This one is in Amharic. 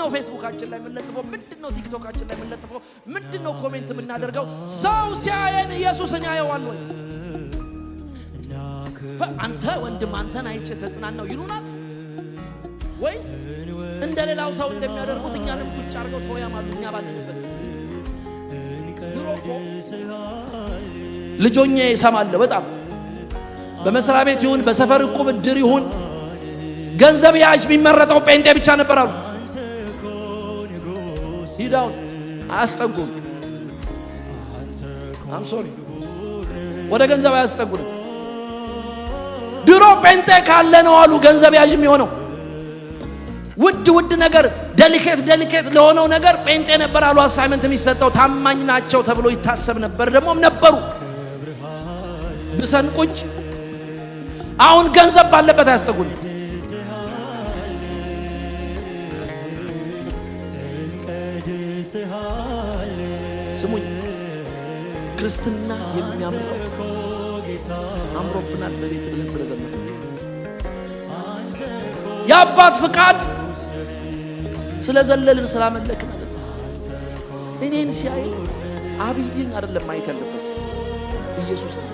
ምንድነው ፌስቡካችን ላይ የምንለጥፈው? ምንድነው ቲክቶካችን ላይ የምንለጥፈው? ምንድነው ኮሜንት የምናደርገው? ሰው ሲያየን ኢየሱስን ያየዋል ወይ? አንተ ወንድም አንተን አይቼ ተጽናናው ይሉናል ወይስ እንደሌላው ሰው እንደሚያደርጉት እኛንም ቁጭ አድርገው ሰው ያማሉ እኛ ባለንበት? ድሮ እኮ ልጆኜ እሰማለሁ በጣም በመስሪያ ቤት ይሁን በሰፈር እቁብ እድር ይሁን ገንዘብ ያዥ የሚመረጠው ጴንጤ ብቻ ነበር አሉ። ሂዳውን አያስጠጉም። አም ሶሪ ወደ ገንዘብ አያስጠጉም። ድሮ ጴንጤ ካለ ነው አሉ ገንዘብ ያዥ የሚሆነው። ውድ ነገር ዴሊኬት ለሆነው ነገር ጴንጤ ነበር አሉ አሳይመንት የሚሰጠው። ታማኝ ናቸው ተብሎ ይታሰብ ነበር። ደግሞም ነበሩ ብሰን ቁጭ። አሁን ገንዘብ ባለበት አያስጠጉም። ስሙኝ፣ ክርስትና የሚያምረው አምሮብናል በቤት ብለን ስለዘመን የአባት ፍቃድ ስለዘለልን ስላመለክን አይደለም። እኔን ሲያይ አብይን አይደለም ማየት ያለበት ኢየሱስ ነው።